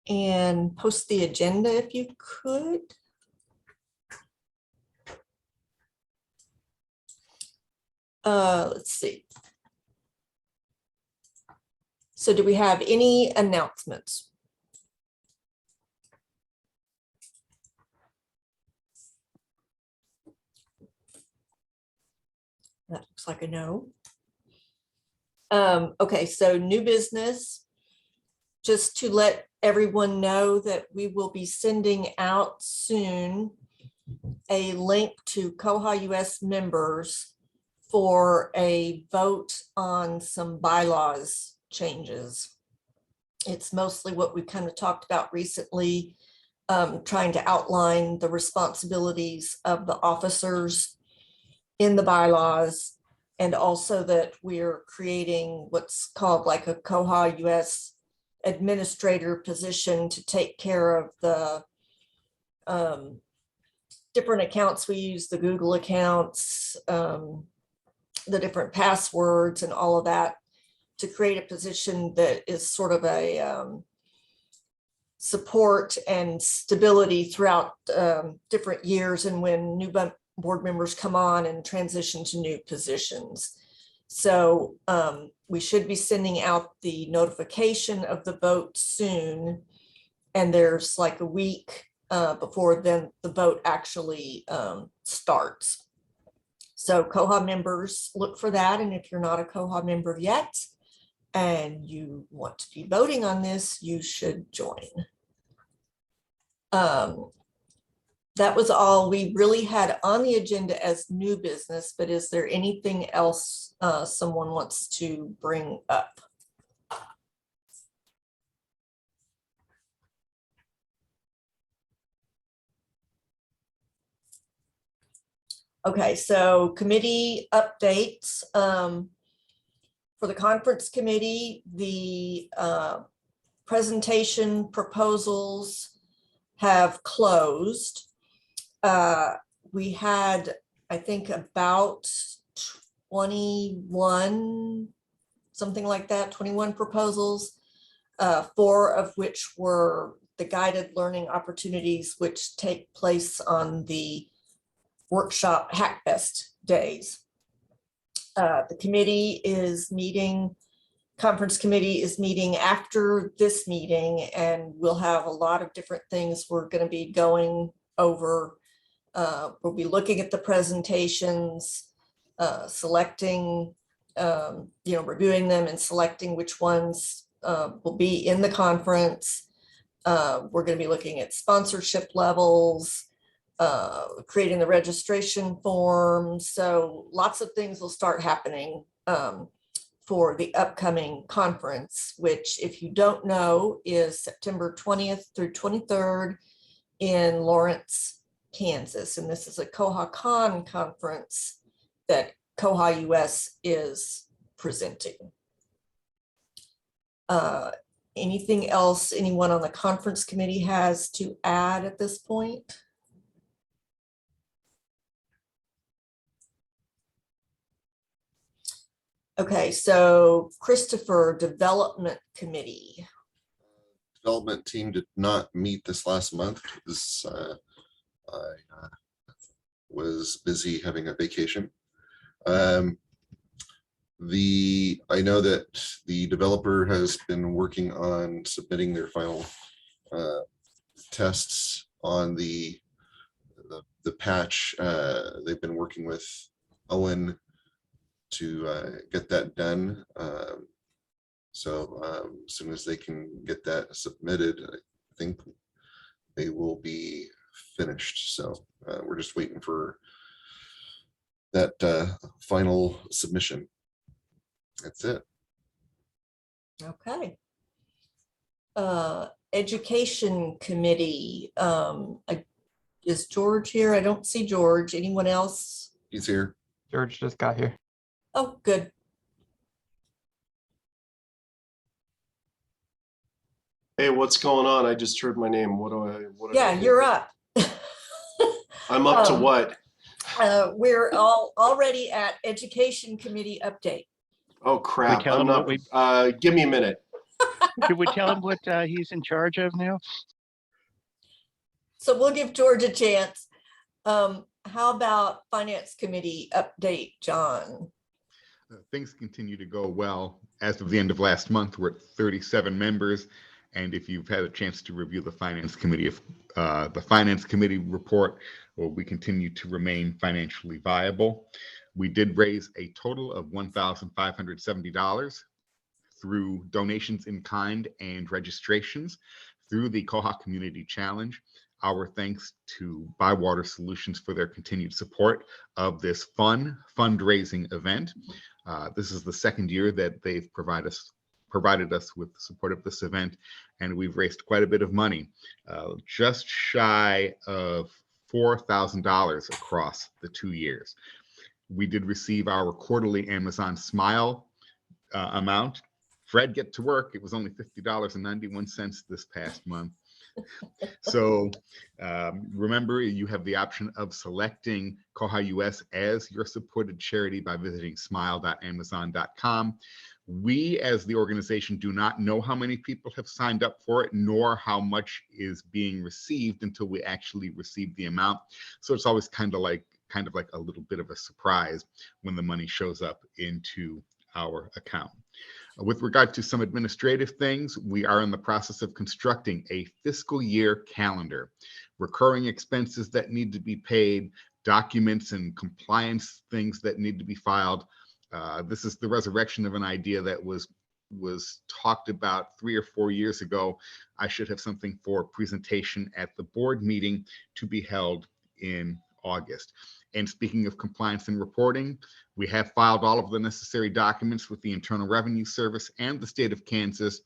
and post the agenda if you could. Let's see. So do we have any announcements? That looks like a no. Okay, so new business. Just to let everyone know that we will be sending out soon a link to Koha-US members for a vote on some bylaws changes. It's mostly what we kind of talked about recently, trying to outline the responsibilities of the officers in the bylaws, and also that we're creating what's called like a Koha-US administrator position to take care of the different accounts we use, the Google accounts, the different passwords and all of that, to create a position that is sort of a support and stability throughout different years, and when new board members come on and transition to new positions. So we should be sending out the notification of the vote soon, and there's like a week before then the vote actually starts. So Koha members, look for that, and if you're not a Koha member yet and you want to be voting on this, you should join. That was all we really had on the agenda as new business, but is there anything else someone wants to bring up? Okay, so committee updates. For the conference committee, the presentation proposals have closed. We had, I think, about 21, something like that, 21 proposals, 4 of which were the guided learning opportunities, which take place on the workshop Hackfest days. The committee is meeting, conference committee is meeting after this meeting, and we'll have a lot of different things we're going to be going over. We'll be looking at the presentations, selecting, reviewing them and selecting which ones will be in the conference. We're going to be looking at sponsorship levels, creating the registration form. So lots of things will start happening for the upcoming conference, which, if you don't know, is September 20th through 23rd in Lawrence, Kansas. And this is a KohaCon conference that Koha-US is presenting. Anything else anyone on the conference committee has to add at this point? Okay, so Christopher, Development Committee. Development team did not meet this last month because I was busy having a vacation. I know that the developer has been working on submitting their final tests on the patch. They've been working with Owen to get that done. So as soon as they can get that submitted, I think they will be finished. So we're just waiting for that final submission. That's it. Okay. Education Committee. Is George here? I don't see George. Anyone else? He's here. George just got here. Oh, good. Hey, what's going on? I just heard my name. What do I? Yeah, you're up. I'm up to what? We're already at Education Committee update. Oh We crap! tell I'm him what not. we Give me a minute. did we tell him what he's in charge of now? So we'll give George a chance. How about Finance Committee update, John? Things continue to go well. As of the end of last month, we're at 37 members. And if you've had a chance to review the Finance Committee, report, well, we continue to remain financially viable. We did raise a total of $1,570 through donations in kind and registrations through the Koha Community Challenge. Our thanks to Bywater Solutions for their continued support of this fun fundraising event. This is the second year that they've provided us with the support of this event, and we've raised quite a bit of money, just shy of $4,000 across the 2 years. We did receive our quarterly Amazon Smile amount. Fred, get to work. It was only $50.91 this past month. So remember, you have the option of selecting Koha-US as your supported charity by visiting smile.amazon.com. We, as the organization, do not know how many people have signed up for it, nor how much is being received until we actually receive the amount. So it's always kind of like a little bit of a surprise when the money shows up into our account. With regard to some administrative things, we are in the process of constructing a fiscal year calendar, recurring expenses that need to be paid, documents and compliance things that need to be filed. This is the resurrection of an idea that was talked about 3 or 4 years ago. I should have something for presentation at the board meeting to be held in August. And speaking of compliance and reporting, we have filed all of the necessary documents with the Internal Revenue Service and the state of Kansas.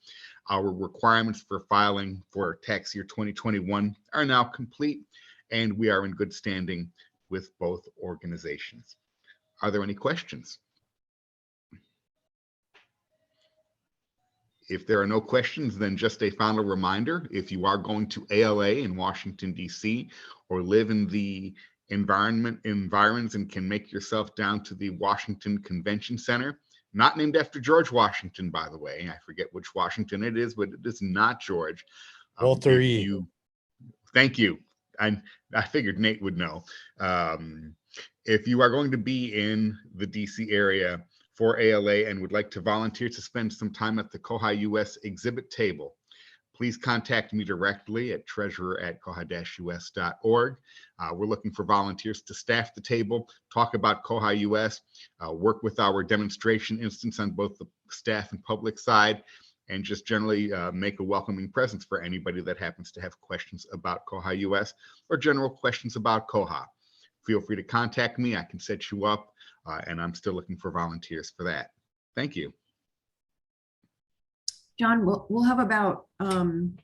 Our requirements for filing for tax year 2021 are now complete, and we are in good standing with both organizations. Are there any questions? If there are no questions, then just a final reminder, if you are going to ALA in Washington, D.C., or live in the environs and can make yourself down to the Washington Convention Center, not named after George Washington, by the way. I forget which Washington it is, but it is not George. Walter E. Thank you. I figured Nate would know. If you are going to be in the DC area for ALA and would like to volunteer to spend some time at the Koha-US exhibit table, please contact me directly at treasurer@koha-us.org. We're looking for volunteers to staff the table, talk about Koha-US, work with our demonstration instance on both the staff and public side, and just generally make a welcoming presence for anybody that happens to have questions about Koha-US or general questions about Koha. Feel free to contact me. I can set you up, and I'm still looking for volunteers for that. Thank you. John, we'll have about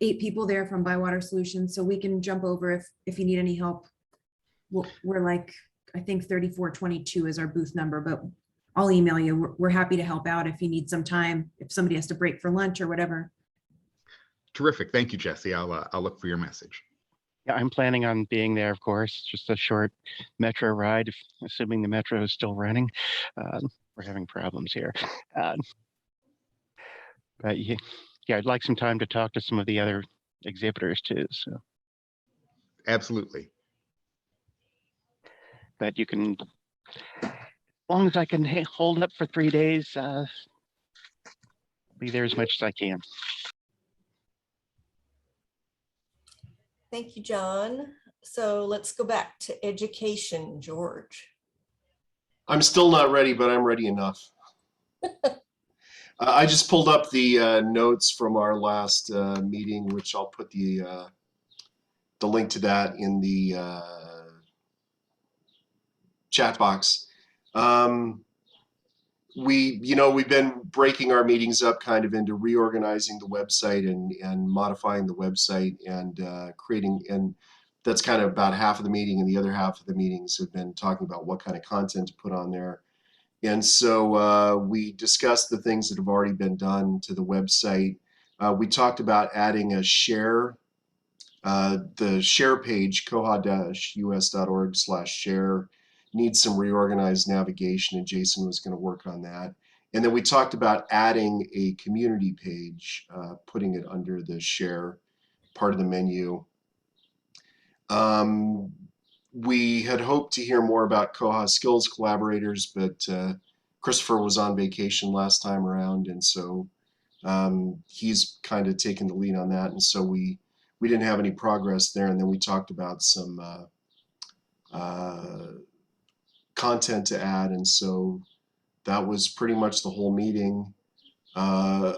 8 people there from Bywater Solutions, so we can jump over if you need any help. We're like, I think 3422 is our booth number, but I'll email you. We're happy to help out if you need some time, if somebody has to break for lunch or whatever. Terrific. Thank you, Jessie. I'll look for your message. Yeah, I'm planning on being there, of course. Just a short metro ride, assuming the metro is still running. We're having problems here. But yeah, I'd like some time to talk to some of the other exhibitors too. So Absolutely. but you can, as long as I can hold up for 3 days, be there as much as I can. Thank you, John. So let's go back to education, George. I'm still not ready, but I'm ready enough. I just pulled up the notes from our last meeting, which I'll put the link to that in the chat box. We've been breaking our meetings up kind of into reorganizing the website and modifying the website and creating, and that's kind of about half of the meeting, and the other half of the meetings have been talking about what kind of content to put on there. And so we discussed the things that have already been done to the website. We talked about adding a share, the share page, koha-us.org/share, needs some reorganized navigation, and Jason was going to work on that. And then we talked about adding a community page, putting it under the share part of the menu. We had hoped to hear more about Koha skills collaborators, but Christopher was on vacation last time around, and so he's kind of taken the lead on that. And so we didn't have any progress there. And then we talked about some content to add, and so that was pretty much the whole meeting. A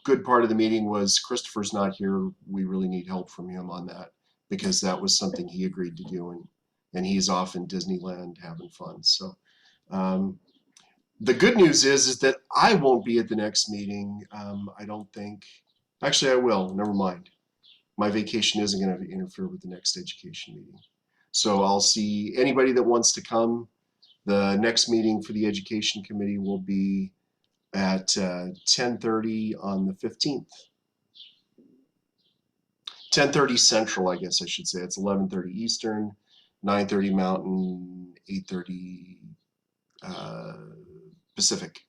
good part of the meeting was Christopher's not here. We really need help from him on that, because that was something he agreed to do, and he's off in Disneyland having fun. So the good news is that I won't be at the next meeting. I don't think, actually I will, never mind. My vacation isn't going to interfere with the next education meeting. So I'll see anybody that wants to come. The next meeting for the education committee will be at 10:30 on the 15th. 10:30 Central, I guess I should say. It's 11:30 Eastern, 9:30 Mountain, 8:30 Pacific.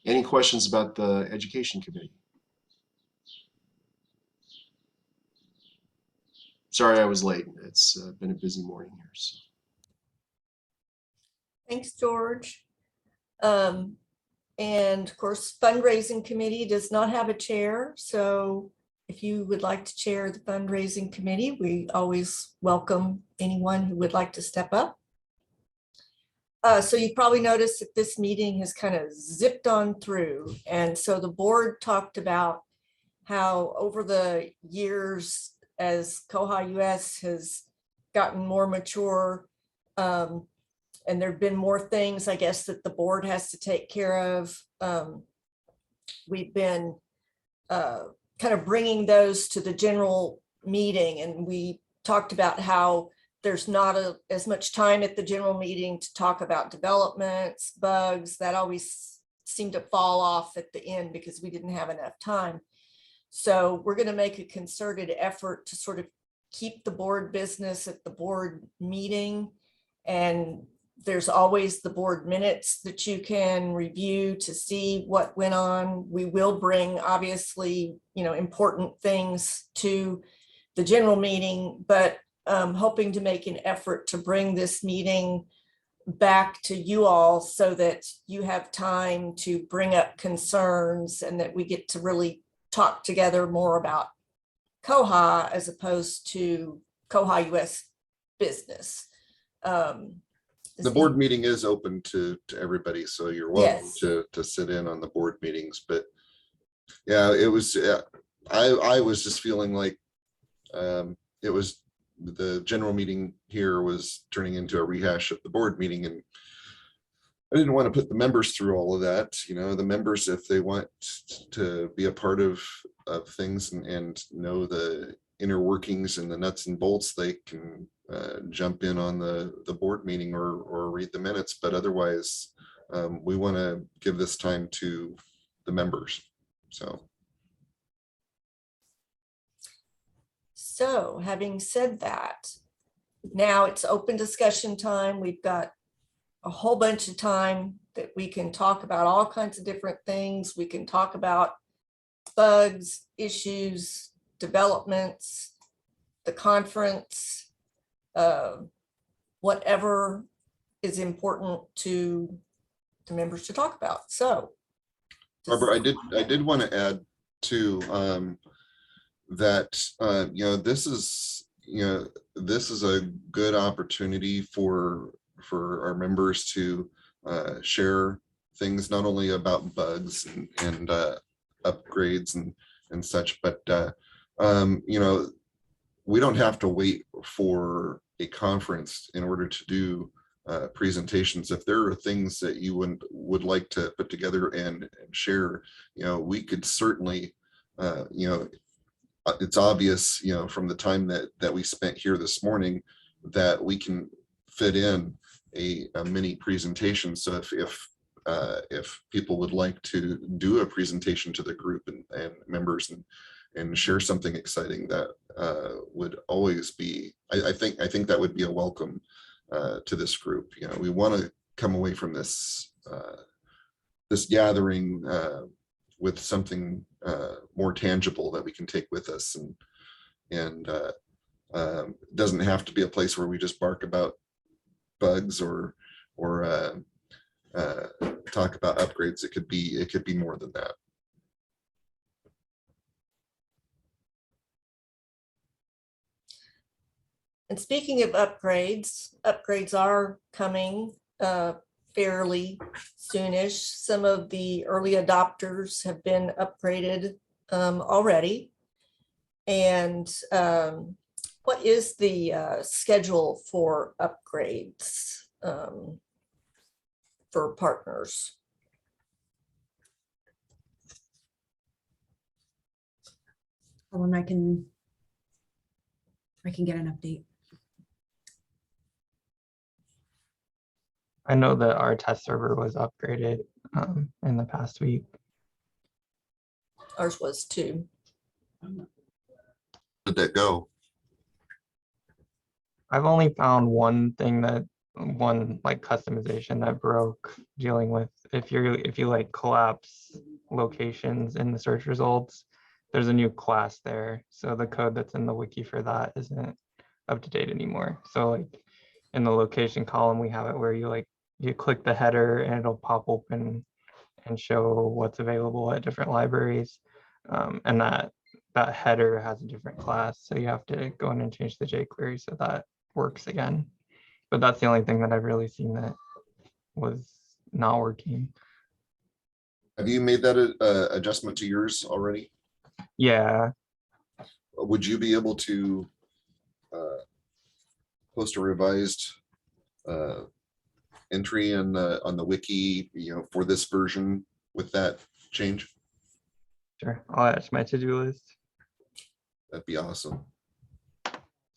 Any questions about the education committee? Sorry I was late. It's been a busy morning here. So. Thanks, George. And of course, fundraising committee does not have a chair. So if you would like to chair the fundraising committee, we always welcome anyone who would like to step up. So you probably noticed that this meeting has kind of zipped on through. And so the board talked about how over the years, as Koha-US has gotten more mature, and there've been more things, I guess, that the board has to take care of. We've been kind of bringing those to the general meeting, and we talked about how there's not as much time at the general meeting to talk about developments, bugs, that always seemed to fall off at the end because we didn't have enough time. So we're going to make a concerted effort to sort of keep the board business at the board meeting, and there's always the board minutes that you can review to see what went on. We will bring, obviously, important things to the general meeting, but hoping to make an effort to bring this meeting back to you all so that you have time to bring up concerns and that we get to really talk together more about Koha as opposed to Koha-US business. The board meeting is open to everybody, so you're welcome Yes. to sit in on the board meetings. But yeah, it was, I was just feeling like it was, the general meeting here was turning into a rehash of the board meeting, and I didn't want to put the members through all of that. The members, if they want to be a part of things and know the inner workings and the nuts and bolts, they can jump in on the board meeting or read the minutes. But otherwise, we want to give this time to the members. So having said that, now it's open discussion time. We've got a whole bunch of time that we can talk about all kinds of different things. We can talk about bugs, issues, developments, the conference, whatever is important to the members to talk about. So Barbara, I did want to add too, that this is a good opportunity for our members to share things not only about bugs and upgrades and such, but we don't have to wait for a conference in order to do presentations. If there are things that you would like to put together and share, we could certainly, it's obvious, from the time that we spent here this morning, that we can fit in a mini presentation. So if people would like to do a presentation to the group and members and share something exciting, that would always be, I think that would be a welcome to this group. We want to come away from this this gathering with something more tangible that we can take with us, and doesn't have to be a place where we just bark about bugs or talk about upgrades. It could be more than that. And speaking of upgrades, upgrades are coming fairly soonish. Some of the early adopters have been upgraded already. And what is the schedule for upgrades for partners? And I can get an update. I know that our test server was upgraded in the past week. Ours was too. Did that go? I've only found one thing one like customization that broke, dealing with if you like collapse locations in the search results, there's a new class there. So the code that's in the wiki for that isn't up to date anymore. So like in the location column, we have it where you click the header and it'll pop open and show what's available at different libraries. And that header has a different class. So you have to go in and change the jQuery so that works again. But that's the only thing that I've really seen that was not working. Have you made that adjustment to yours already? Yeah, Would you be able to post a revised entry on the wiki, for this version with that change? sure. I'll add it to my to-do list. That'd be awesome.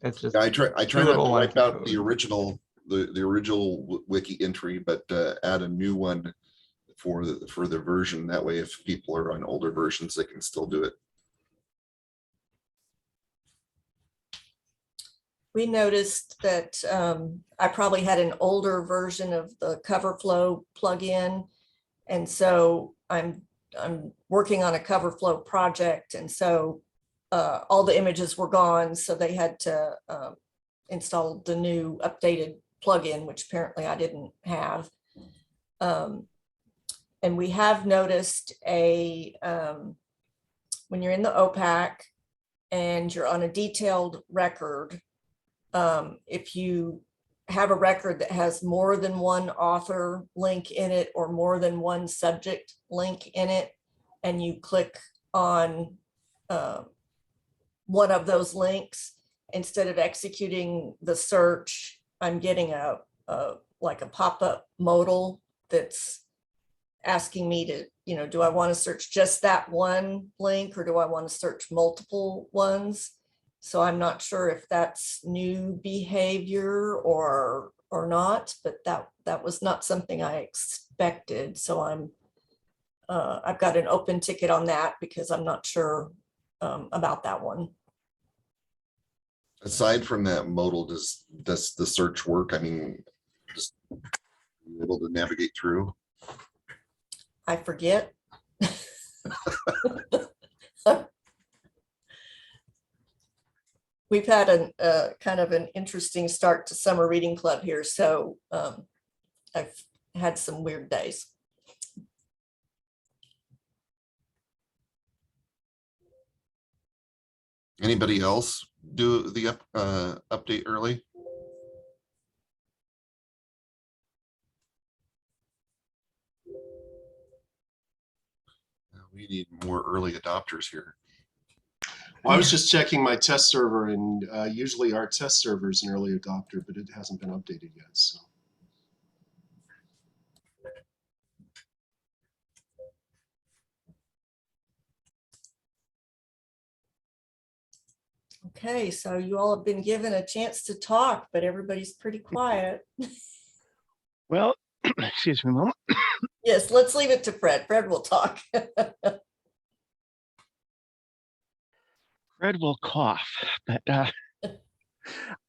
It's just Yeah, I try not to little wipe lines of out the code. original wiki entry, but add a new one for the version. That way, if people are on older versions, they can still do it. We noticed that I probably had an older version of the CoverFlow plugin. And so I'm working on a CoverFlow project. And so all the images were gone. So they had to install the new updated plugin, which apparently I didn't have. And we have noticed when you're in the OPAC and you're on a detailed record, if you have a record that has more than one author link in it or more than one subject link in it, and you click on one of those links, instead of executing the search, I'm getting like a pop-up modal that's asking me to, do I want to search just that one link or do I want to search multiple ones? So I'm not sure if that's new behavior or not, but that was not something I expected. So I've got an open ticket on that because I'm not sure about that one. Aside from that modal, does the search work? I mean, just able to navigate through? I forget. We've had kind of an interesting start to summer reading club here. So I've had some weird days. Anybody else do the update early? We need more early adopters here. Well, I was just checking my test server, and usually our test server is an early adopter, but it hasn't been updated yet. So. Okay, so you all have been given a chance to talk, but everybody's pretty quiet. Well, excuse me a moment. Yes, let's leave it to Fred. Fred will talk. Fred will cough, but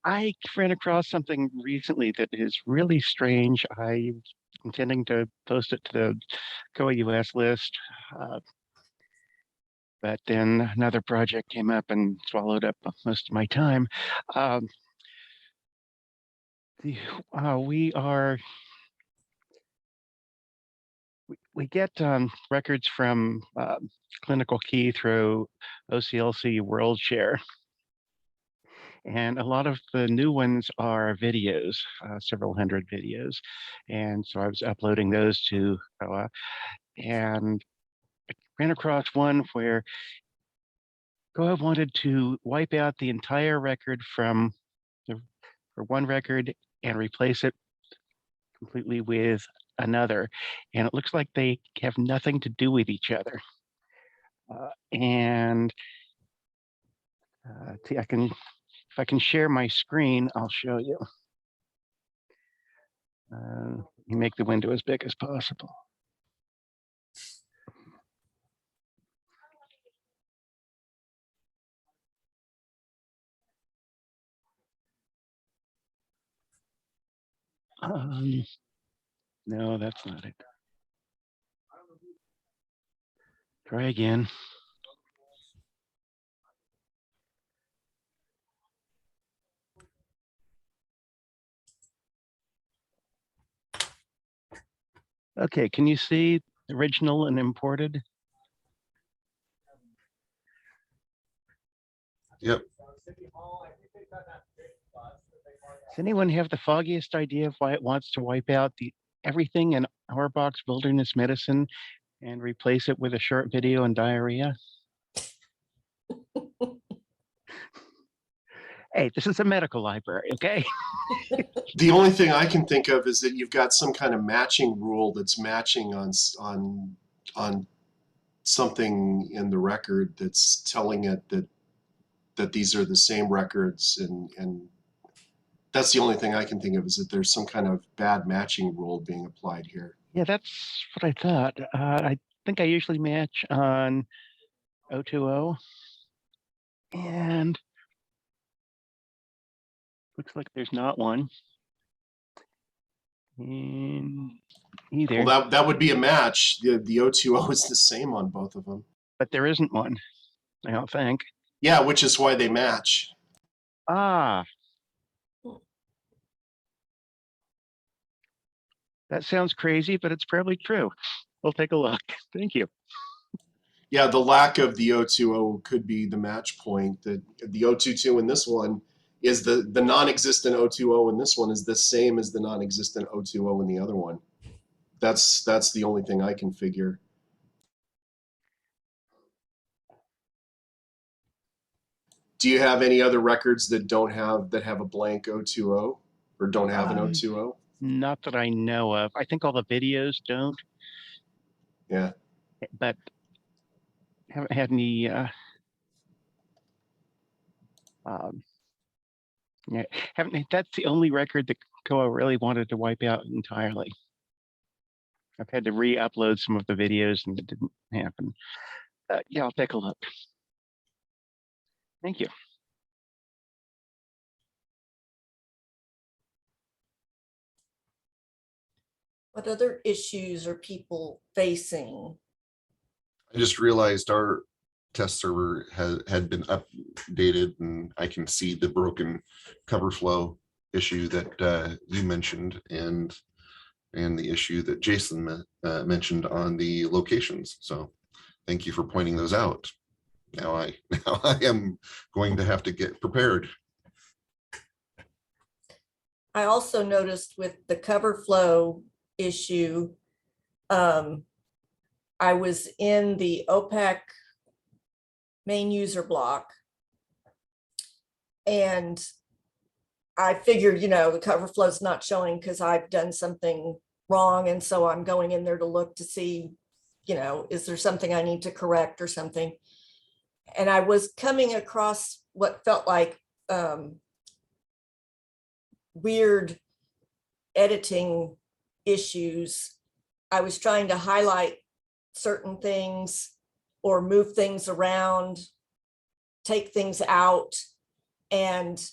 I ran across something recently that is really strange. I intending to post it to the Koha-US list. But then another project came up and swallowed up most of my time. We get records from Clinical Key through OCLC World Share. And a lot of the new ones are videos, several hundred videos. And so I was uploading those to Koha, and I ran across one where Koha wanted to wipe out the entire record for one record and replace it completely with another. And it looks like they have nothing to do with each other. See, if I can share my screen, I'll show you. You make the window as big as possible. No, that's not it. Try again. Okay, can you see original and imported? Yep. Does anyone have the foggiest idea of why it wants to wipe out everything in our box Wilderness Medicine and replace it with a short video on diarrhea? Hey, this is a medical library, okay? The only thing I can think of is that you've got some kind of matching rule that's matching on something in the record that's telling it that these are the same records, and that's the only thing I can think of, is that there's some kind of bad matching rule being applied here. Yeah, that's what I thought. I think I usually match on 020, and looks like there's not one in either. Well, that would be a match. The 020 is the same on both of them. But there isn't one, I don't think. Yeah, which is why they match. Ah. That sounds crazy, but it's probably true. We'll take a look. Thank you. Yeah, the lack of the 020 could be the match point. That the 022 in this one is the non-existent 020 in this one is the same as the non-existent 020 in the other one. That's the only thing I can figure. Do you have any other records that have a blank 020 or don't have an 020? Not that I know of. I think all the videos don't. Yeah. But haven't had any yeah, that's the only record that Koha really wanted to wipe out entirely. I've had to re-upload some of the videos and it didn't happen. Yeah, I'll take a look. Thank you. What other issues are people facing? I just realized our test server had been updated, and I can see the broken cover flow issue that you mentioned, and the issue that Jason mentioned on the locations. So thank you for pointing those out. Now I am going to have to get prepared. I also noticed with the cover flow issue, I was in the OPEC main user block, and I figured, the cover flow is not showing because I've done something wrong, and so I'm going in there to look to see, is there something I need to correct or something. And I was coming across what felt like weird editing issues. I was trying to highlight certain things or move things around, take things out. And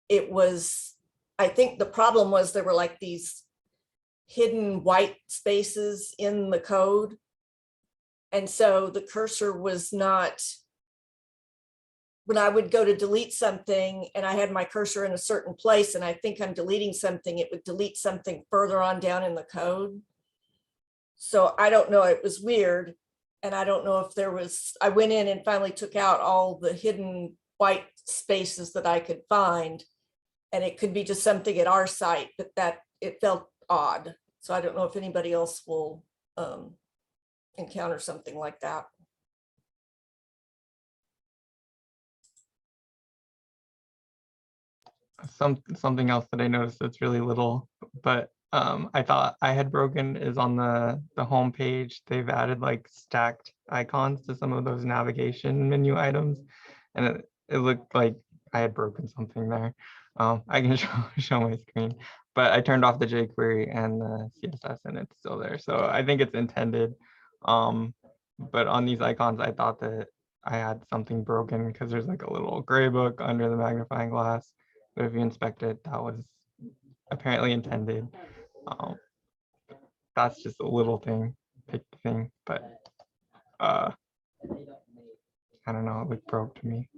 it was, I think the problem was there were like these hidden white spaces in the code. And so the cursor was not, when I would go to delete something and I had my cursor in a certain place and I think I'm deleting something, it would delete something further on down in the code. So I don't know, it was weird. And I don't know if there was, I went in and finally took out all the hidden white spaces that I could find. And it could be just something at our site, but that it felt odd. So I don't know if anybody else will encounter something like that. Something else that I noticed that's really little, but I thought I had broken is on the home page. They've added like stacked icons to some of those navigation menu items, and it looked like I had broken something there. I can show my screen, but I turned off the jQuery and the CSS, and it's still there. So I think it's intended. But on these icons, I thought that I had something broken because there's like a little gray book under the magnifying glass. But if you inspect it, that was apparently intended. That's just a little thing, but I don't know, it looked broke to me.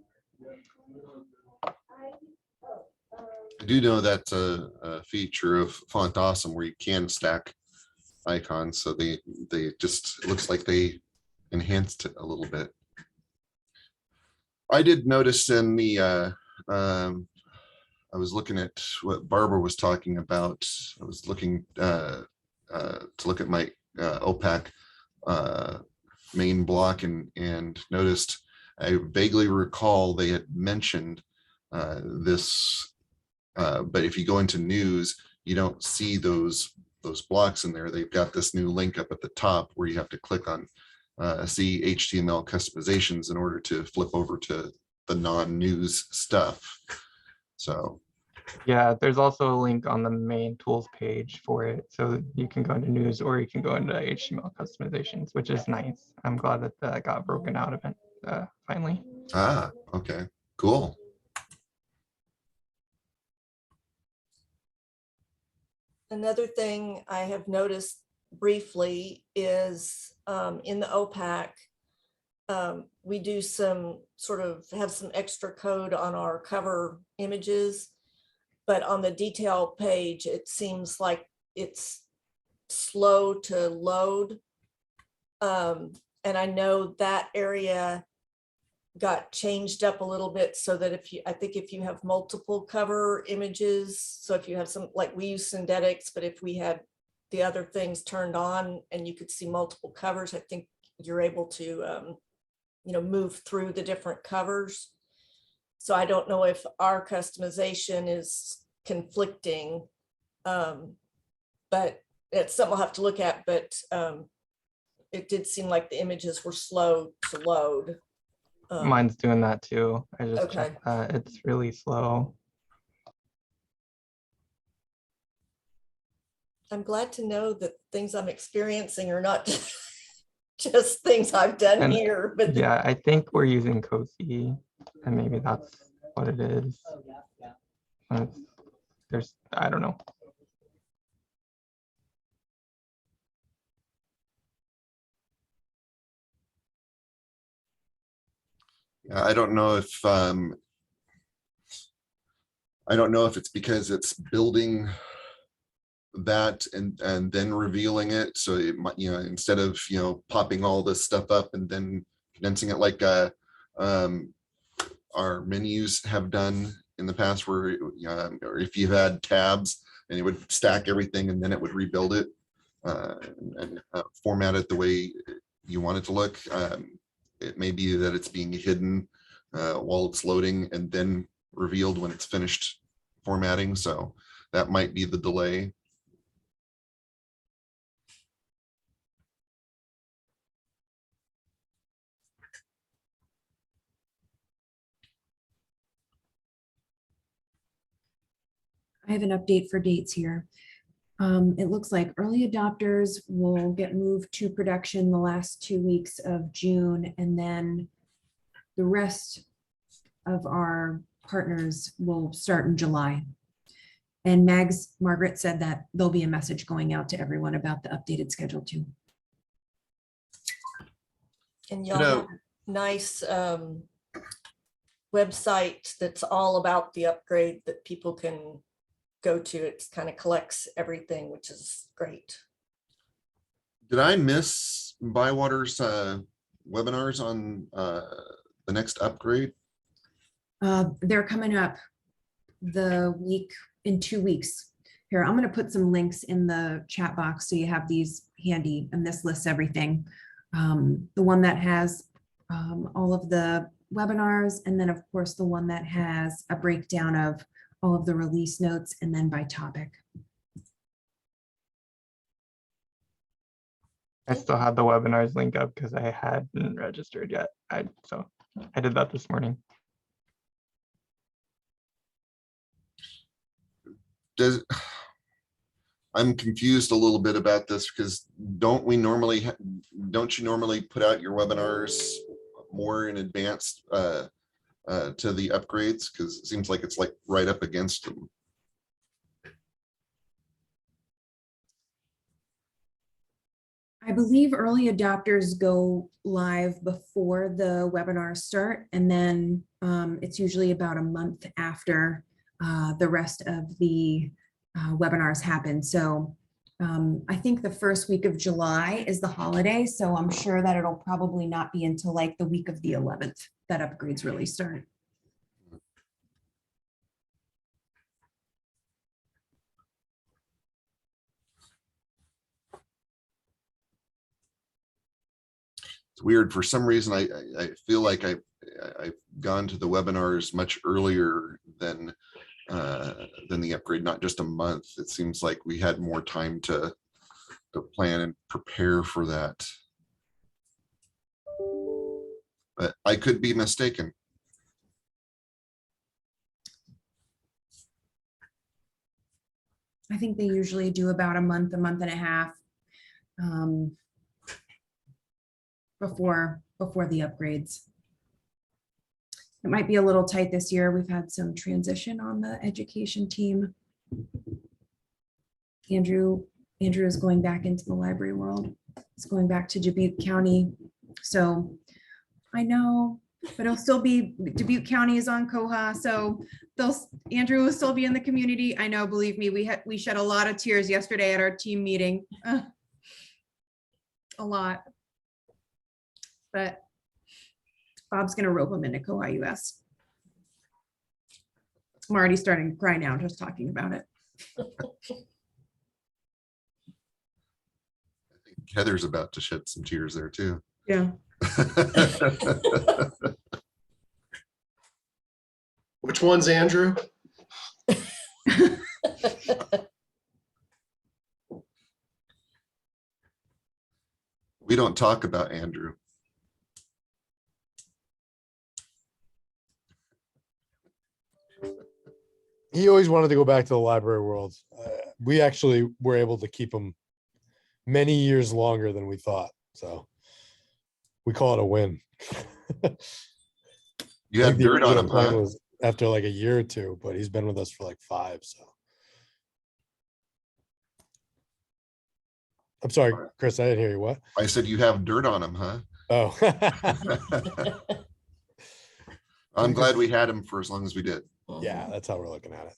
I do know that's a feature of Font Awesome where you can stack icons, so they just, it looks like they enhanced it a little bit. I did notice in the I was looking at what Barbara was talking about. I was looking to look at my OPAC main block and noticed, I vaguely recall they had mentioned this, but if you go into news, you don't see those blocks in there. They've got this new link up at the top where you have to click on see HTML customizations in order to flip over to the non-news stuff. So yeah, there's also a link on the main tools page for it. So you can go into news or you can go into HTML customizations, which is nice. I'm glad that that got broken out of it finally. Okay, cool. Another thing I have noticed briefly is in the OPAC, we do some sort of have some extra code on our cover images, but on the detail page, it seems like it's slow to load. And I know that area got changed up a little bit so that I think if you have multiple cover images, so if you have some, like we use synthetics, but if we had the other things turned on and you could see multiple covers, I think you're able to, move through the different covers. So I don't know if our customization is conflicting, but it's something I'll have to look at, but it did seem like the images were slow to load. Mine's doing that too. I just Okay. checked that. It's really slow. I'm glad to know that things I'm experiencing are not just things I've done And here, but yeah, I think we're using Cozy, and maybe that's what it is. I don't know. I don't know if it's because it's building that and then revealing it, so it might, instead of popping all this stuff up and then condensing it like our menus have done in the past, where or if you had tabs and it would stack everything and then it would rebuild it and format it the way you want it to look. It may be that it's being hidden while it's loading and then revealed when it's finished formatting. So that might be the delay. I have an update for dates here. It looks like early adopters will get moved to production the last 2 weeks of June, and then the rest of our partners will start in July. And Margaret said that there'll be a message going out to everyone about the updated schedule too. And y'all Ditto. have a nice website that's all about the upgrade that people can go to. It kind of collects everything, which is great. Did I miss Bywater's webinars on the next upgrade? They're coming up in 2 weeks. Here, I'm going to put some links in the chat box so you have these handy, and this lists everything. The one that has all of the webinars, and then of course the one that has a breakdown of all of the release notes and then by topic. I still had the webinars link up because I hadn't registered yet. So I did that this morning. I'm confused a little bit about this because don't you normally put out your webinars more in advance to the upgrades? Because it seems like it's like right up against them. I believe early adopters go live before the webinars start, and then it's usually about a month after the rest of the webinars happen. So I think the first week of July is the holiday, so I'm sure that it'll probably not be until like the week of the 11th that upgrades really start. It's weird. For some reason, I feel like I've gone to the webinars much earlier than the upgrade, not just a month. It seems like we had more time to plan and prepare for that. But I could be mistaken. I think they usually do about a month and a half before the upgrades. It might be a little tight this year. We've had some transition on the education team. Andrew is going back into the library world. It's going back to Dubuque County. So I know, but it'll still be, Dubuque County is on Koha. So Andrew will still be in the community. I know, believe me, we shed a lot of tears yesterday at our team meeting. A lot. But Bob's gonna rope him into Koha-US. I'm already starting to cry now just talking about it. I think Heather's about to shed some tears there too. Yeah. Which one's Andrew? We don't talk about Andrew. He always wanted to go back to the library world. We actually were able to keep him many years longer than we thought. So we call it a win. You I have think the dirt on original him, plan huh? was after like a year or two, but he's been with us for like 5. So I'm sorry, Chris, I didn't hear you. What? I said you have dirt on him, huh? Oh, I'm glad we had him for as long as we did. yeah, that's how we're looking at it.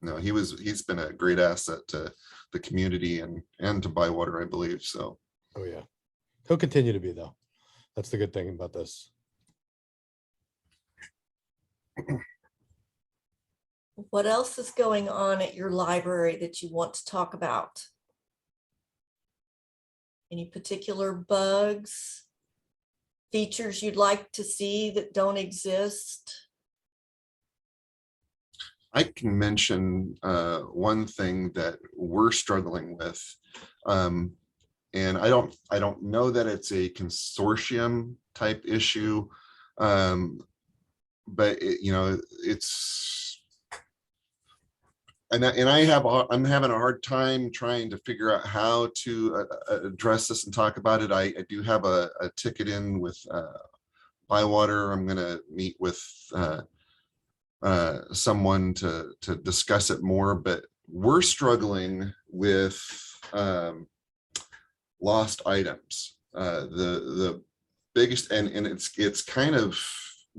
No, he's been a great asset to the community and to Bywater, I believe. So Oh yeah, he'll continue to be though. That's the good thing about this. What else is going on at your library that you want to talk about? Any particular bugs, features you'd like to see that don't exist? I can mention one thing that we're struggling with, and I don't know that it's a consortium type issue, but it's I'm having a hard time trying to figure out how to address this and talk about it. I do have a ticket in with Bywater. I'm going to meet with someone to discuss it more, but we're struggling with lost items. The biggest, and it's kind of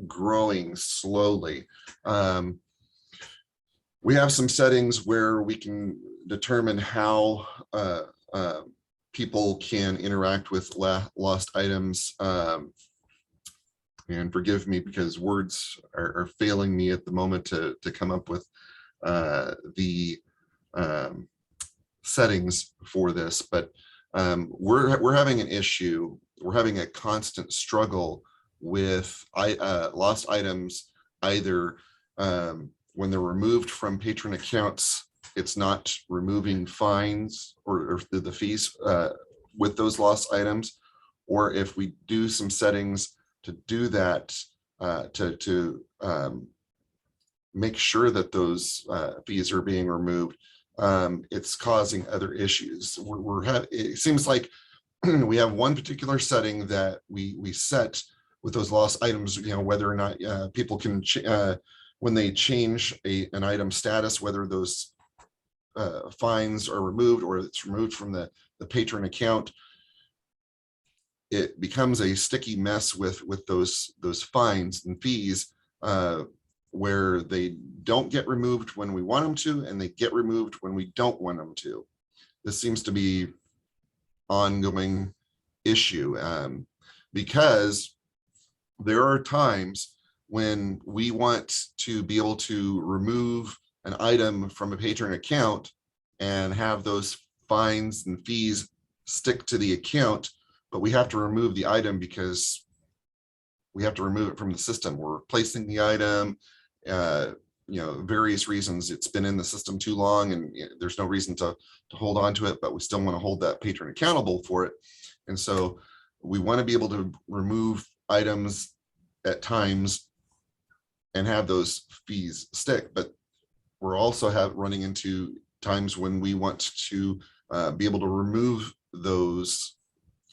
growing slowly. We have some settings where we can determine how people can interact with lost items. And forgive me because words are failing me at the moment to come up with the settings for this, but we're having an issue. We're having a constant struggle with lost items, either when they're removed from patron accounts, it's not removing fines or the fees with those lost items, or if we do some settings to do that, to make sure that those fees are being removed, it's causing other issues. It seems like we have one particular setting that we set with those lost items, whether or not people can, when they change an item status, whether those fines are removed or it's removed from the patron account, it becomes a sticky mess with those fines and fees, where they don't get removed when we want them to, and they get removed when we don't want them to. This seems to be ongoing issue, because there are times when we want to be able to remove an item from a patron account and have those fines and fees stick to the account, but we have to remove the item because we have to remove it from the system. We're replacing the item, various reasons. It's been in the system too long and there's no reason to hold on to it, but we still want to hold that patron accountable for it. And so we want to be able to remove items at times and have those fees stick, but we're also running into times when we want to be able to remove those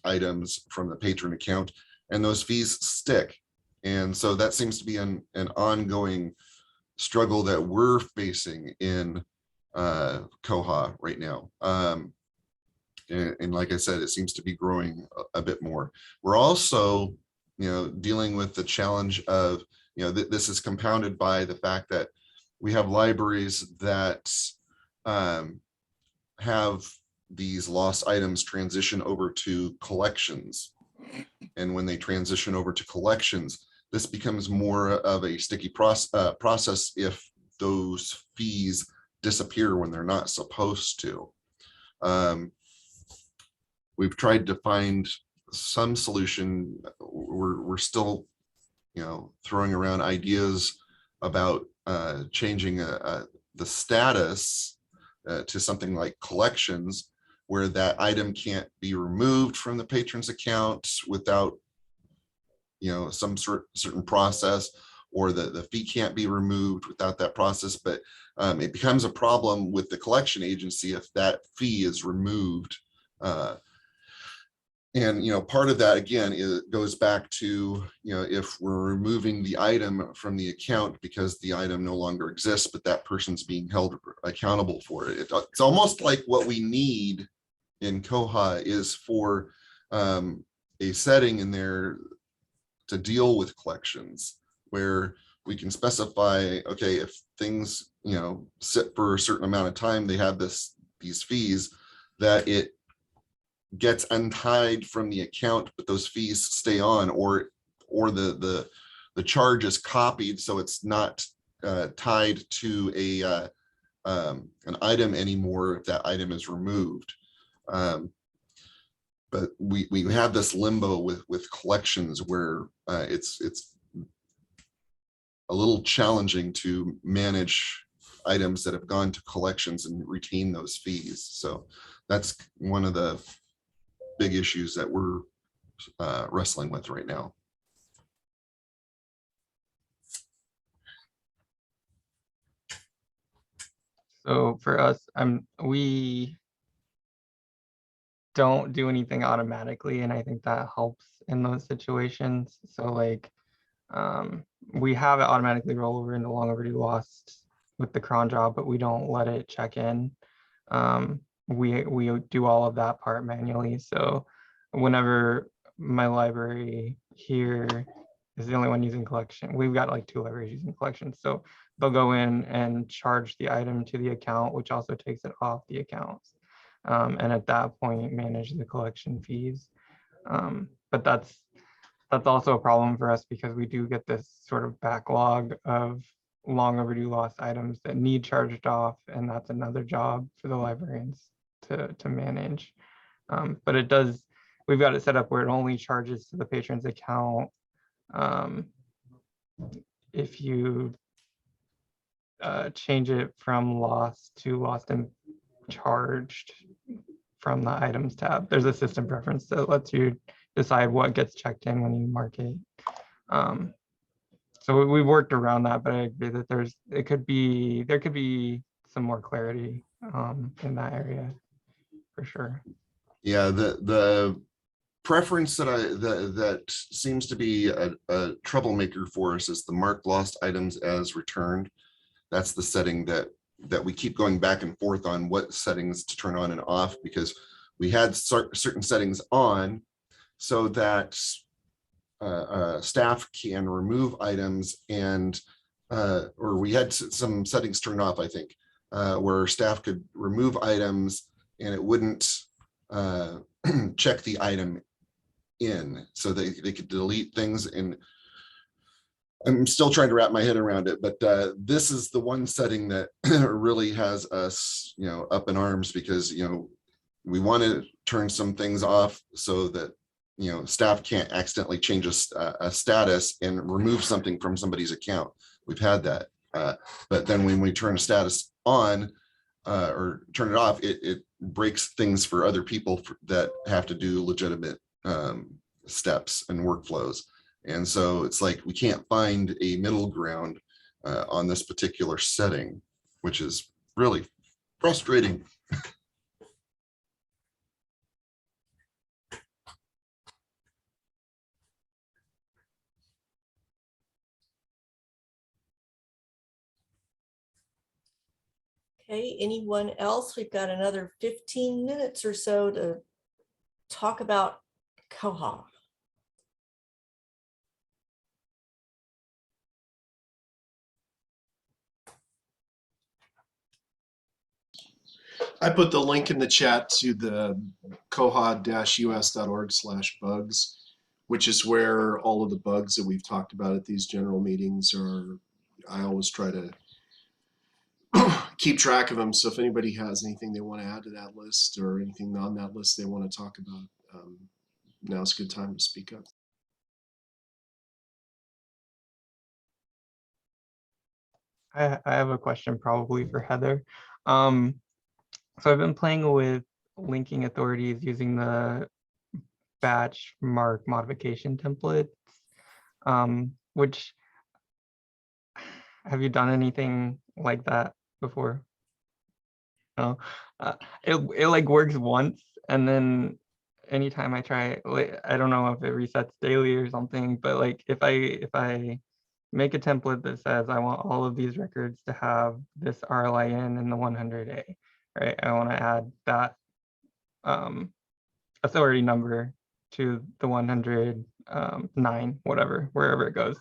items from the patron account and those fees stick. And so that seems to be an ongoing struggle that we're facing in Koha right now. And like I said, it seems to be growing a bit more. We're also, dealing with the challenge of, this is compounded by the fact that we have libraries that have these lost items transition over to collections. And when they transition over to collections, this becomes more of a sticky process if those fees disappear when they're not supposed to. We've tried to find some solution. We're still, throwing around ideas about changing the status to something like collections, where that item can't be removed from the patron's account without, some certain process, or the fee can't be removed without that process. But it becomes a problem with the collection agency if that fee is removed. And part of that, again, goes back to, if we're removing the item from the account because the item no longer exists, but that person's being held accountable for it. It's almost like what we need in Koha is for a setting in there to deal with collections, where we can specify, okay, if things, sit for a certain amount of time, they have these fees, that it gets untied from the account, but those fees stay on, or the charge is copied, so it's not tied to an item anymore if that item is removed. But we have this limbo with collections where it's a little challenging to manage items that have gone to collections and retain those fees. So that's one of the big issues that we're wrestling with right now. So for us, we don't do anything automatically, and I think that helps in those situations. So like we have it automatically roll over into long overdue lost with the cron job, but we don't let it check in. We do all of that part manually. So whenever my library here is the only one using collection, we've got like 2 libraries using collections. So they'll go in and charge the item to the account, which also takes it off the accounts. And at that point, manage the collection fees. But that's also a problem for us because we do get this sort of backlog of long overdue lost items that need charged off, and that's another job for the librarians to manage. But it does, we've got it set up where it only charges to the patron's account if you change it from lost to lost and charged from the items tab. There's a system preference that lets you decide what gets checked in when you mark it. So we've worked around that, but I agree that there could be some more clarity in that area for sure. Yeah, the preference that seems to be a troublemaker for us is the marked lost items as returned. That's the setting that we keep going back and forth on what settings to turn on and off, because we had certain settings on so that staff can remove items and or we had some settings turned off, I think, where staff could remove items and it wouldn't check the item in, so they could delete things. And I'm still trying to wrap my head around it, but this is the one setting that really has us, up in arms, because we want to turn some things off so that staff can't accidentally change a status and remove something from somebody's account. We've had that, but then when we turn a status on or turn it off, it breaks things for other people that have to do legitimate steps and workflows. And so it's like we can't find a middle ground on this particular setting, which is really frustrating. Okay, anyone else? We've got another 15 minutes or so to talk about Koha. I put the link in the chat to the koha-us.org/bugs, which is where all of the bugs that we've talked about at these general meetings are. I always try to keep track of them. So if anybody has anything they want to add to that list or anything on that list they want to talk about, now's a good time to speak up. I have a question probably for Heather. So I've been playing with linking authorities using the batch mark modification templates, which, have you done anything like that before? No, it like works once, and then anytime I try, like, I don't know if it resets daily or something, but like if I make a template that says I want all of these records to have this RLIN in the 100A, right? I want to add that authority number to the 109, whatever, wherever it goes,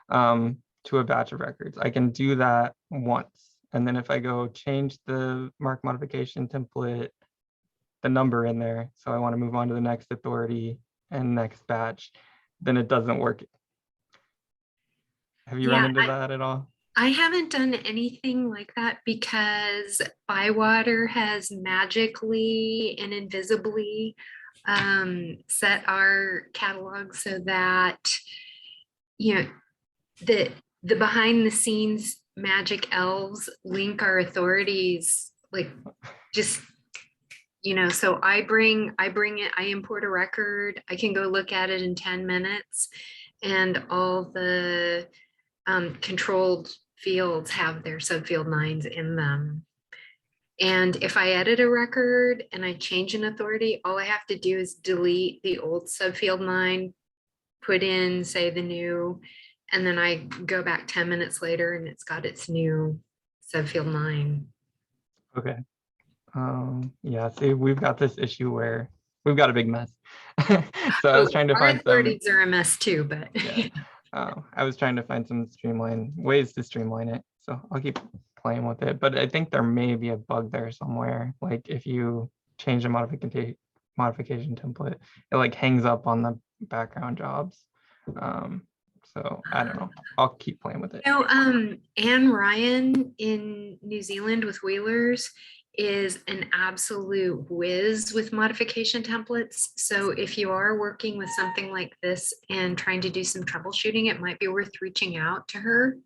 to a batch of records. I can do that once. And then if I go change the mark modification template, the number in there, so I want to move on to the next authority and next batch, then it doesn't work. Have you run into that at all? I haven't done anything like that because Bywater has magically and invisibly set our catalog so that, the behind the scenes magic elves link our authorities, like just, so I bring it, I import a record, I can go look at it in 10 minutes and all the controlled fields have their subfield 9s in them. And if I edit a record and I change an authority, all I have to do is delete the old subfield 9, put in, say, the new, And then I go back 10 minutes later and it's got its new subfield 9. Okay. Yeah, see, we've got this issue where we've got a big mess. So I was trying to Our find some, authorities are a mess too, but yeah. I was trying to find some ways to streamline it. So I'll keep playing with it, but I think there may be a bug there somewhere. Like if you change the modification template, it like hangs up on the background jobs. So I don't know. I'll keep playing with it. Anne Ryan in New Zealand with Wheelers is an absolute whiz with modification templates. So if you are working with something like this and trying to do some troubleshooting, it might be worth reaching out to her.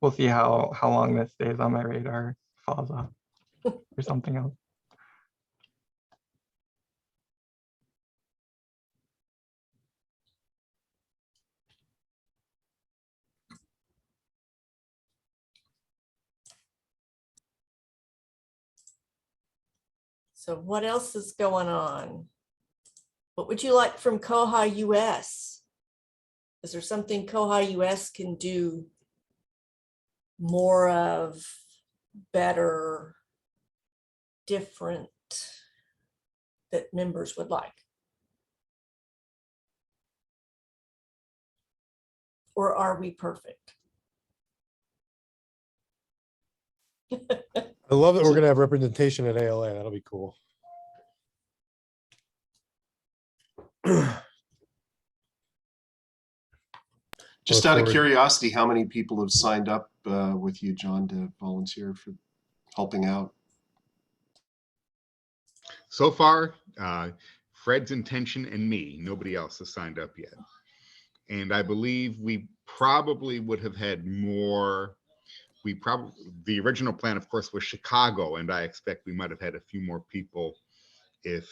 We'll see how long this stays on my radar, falls off or something else. So what else is going on? What would you like from Koha-US? Is there something Koha-US can do more of, better, different, that members would like? Or are we perfect? I love that we're gonna have representation at ALA. That'll be cool. Just Look out of forward- curiosity, how many people have signed up with you, John, to volunteer for helping out? So far, Fred's intention and me, nobody else has signed up yet. And I believe we probably would have had more. The original plan, of course, was Chicago, and I expect we might have had a few more people if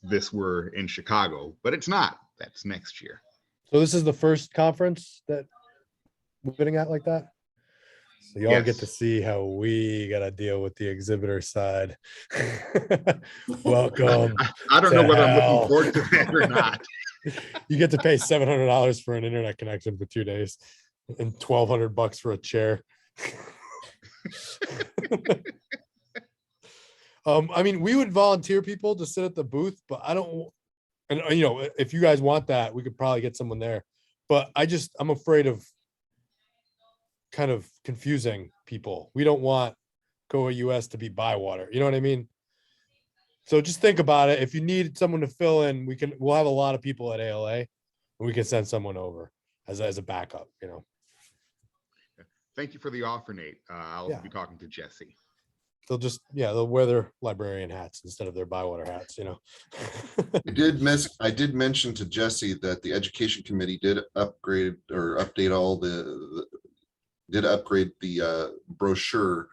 this were in Chicago, but it's not. That's next year. So this is the first conference that we're getting at like that. So y'all get to Yes. see how we got to deal with the exhibitor side. Welcome. I don't to know whether I'm hell. looking forward to that or not. You get to pay $700 for an internet connection for 2 days and $1,200 for a chair. I mean, we would volunteer people to sit at the booth, but I don't, and you know, if you guys want that, we could probably get someone there. But I'm afraid of kind of confusing people. We don't want Koha-US to be Bywater. You know what I mean? So just think about it. If you need someone to fill in, we'll have a lot of people at ALA and we can send someone over as a backup, you know. Thank you for the offer, Nate. I'll Yeah. be talking to Jesse. They'll wear their librarian hats instead of their Bywater hats, you know. I did mention to Jesse that the education committee did upgrade or update did upgrade the brochure.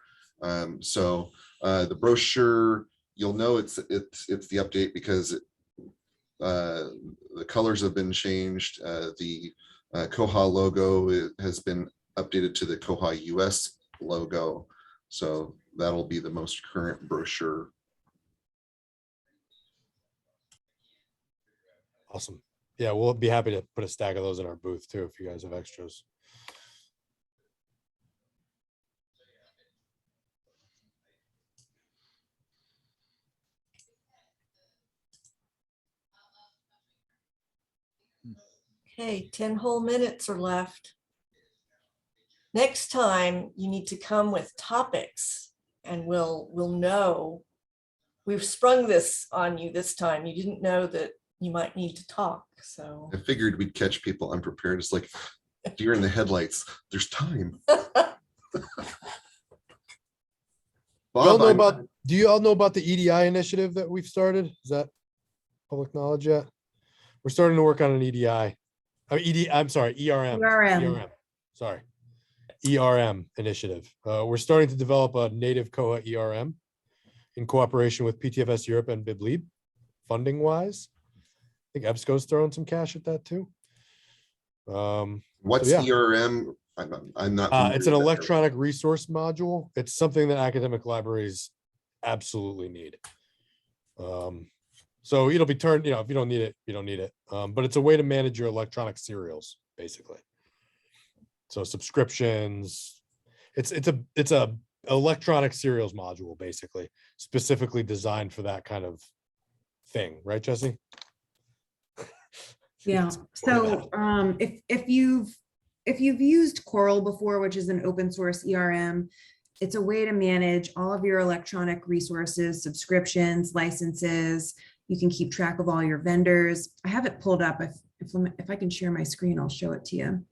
So the brochure, you'll know it's the update because the colors have been changed. The Koha logo has been updated to the Koha-US logo. So that'll be the most current brochure. Awesome. Yeah, we'll be happy to put a stack of those in our booth too, if you guys have extras. Okay, 10 whole minutes are left. Next time you need to come with topics and we'll know. We've sprung this on you this time. You didn't know that you might need to talk, so. I figured we'd catch people unprepared. It's like deer in the headlights. There's time. Bob, Do you all know about the EDI initiative that we've started? Is that public knowledge yet? We're starting to work on an EDI. I'm sorry, ERM. Sorry. ERM initiative. We're starting to develop a native Koha ERM in cooperation with PTFS Europe and BibLeap, funding wise. I think EBSCO's throwing some cash at that too. what's yeah. ERM? I'm not. familiar It's an with that. electronic resource module. It's something that academic libraries absolutely need. So it'll be turned, if you don't need it, you don't need it. But it's a way to manage your electronic serials, basically. So subscriptions, it's a electronic serials module, basically, specifically designed for that kind of thing, right, Jesse? Yeah, so if you've used Coral before, which is an open source ERM, it's a way to manage all of your electronic resources, subscriptions, licenses. You can keep track of all your vendors. I have it pulled up. If I can share my screen, I'll show it to you.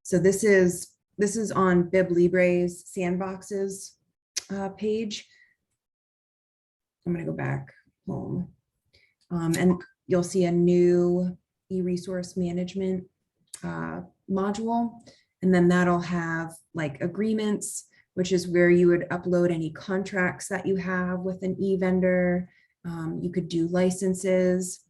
So this is on BibLibre's Sandboxes page. I'm going to go back home, and you'll see a new e-resource management module, and then that'll have like agreements, which is where you would upload any contracts that you have with an e-vendor. You could do licenses,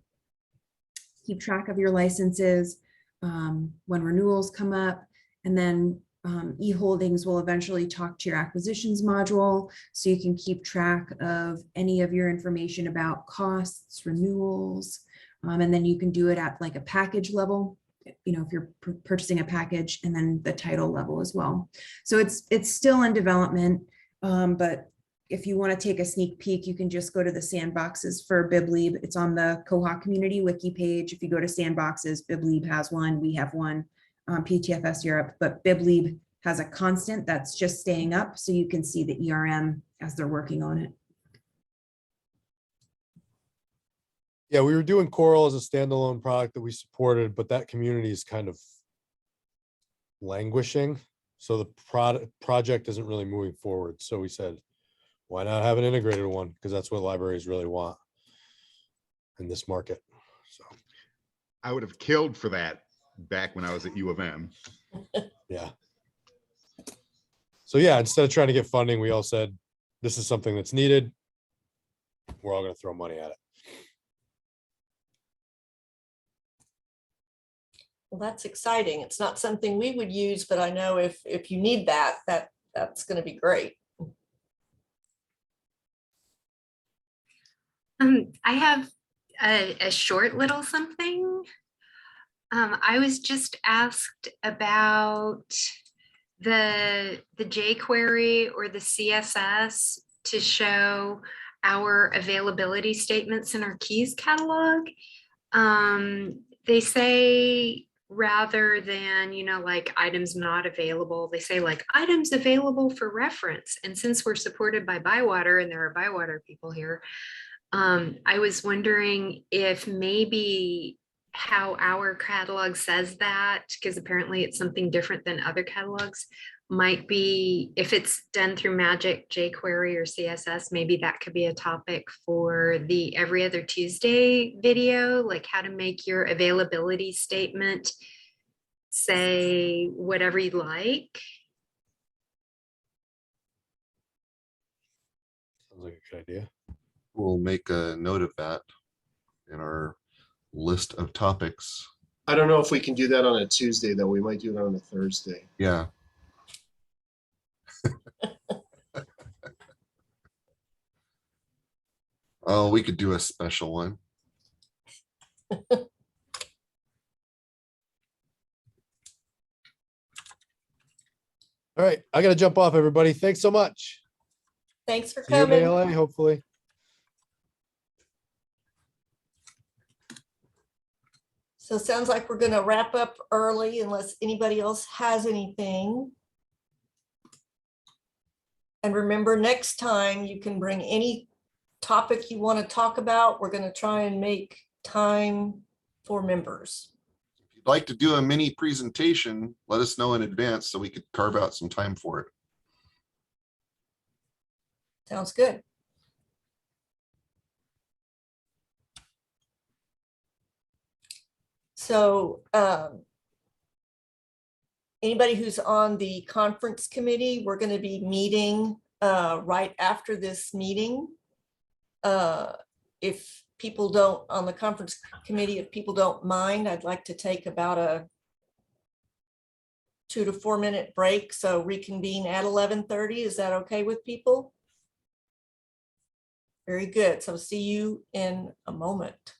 keep track of your licenses when renewals come up, and then eHoldings will eventually talk to your acquisitions module, so you can keep track of any of your information about costs, renewals, and then you can do it at like a package level, if you're purchasing a package, and then the title level as well. So it's still in development, but if you want to take a sneak peek, you can just go to the Sandboxes for BibLib. It's on the Koha community wiki page. If you go to Sandboxes, BibLib has one, we have one, PTFS Europe, but BibLib has a constant that's just staying up, so you can see the ERM as they're working on it. Yeah, we were doing Coral as a standalone product that we supported, but that community is kind of languishing. So the project isn't really moving forward. So we said, why not have an integrated one? Because that's what libraries really want in this market. So I would have killed for that back when I was at U of M. yeah. So yeah, instead of trying to get funding, we all said, this is something that's needed. We're all going to throw money at it. Well, that's exciting. It's not something we would use, but I know if you need that's going to be great. I have a short little something. I was just asked about the jQuery or the CSS to show our availability statements in our keys catalog. They say, rather than, like items not available, they say like items available for reference. And since we're supported by Bywater, and there are Bywater people here, I was wondering if maybe how our catalog says that, because apparently it's something different than other catalogs, might be, if it's done through Magic, jQuery, or CSS, maybe that could be a topic for the Every Other Tuesday video, like how to make your availability statement say whatever you like. Sounds like a good idea. We'll make a note of that in our list of topics. I don't know if we can do that on a Tuesday, though. We might do it on a Thursday. Yeah. Oh, we could do a special one. All right, I got to jump off, everybody. Thanks so much. Thanks for See you in coming. ALA, hopefully. So it sounds like we're going to wrap up early unless anybody else has anything. And remember, next time you can bring any topic you want to talk about. We're going to try and make time for members. If you'd like to do a mini presentation, let us know in advance so we could carve out some time for it. Sounds good. So anybody who's on the conference committee, we're going to be meeting right after this meeting. If people don't, on the conference committee, if people don't mind, I'd like to take about a 2 to 4 minute break. So reconvene at 11:30. Is that okay with people? Very good. So see you in a moment.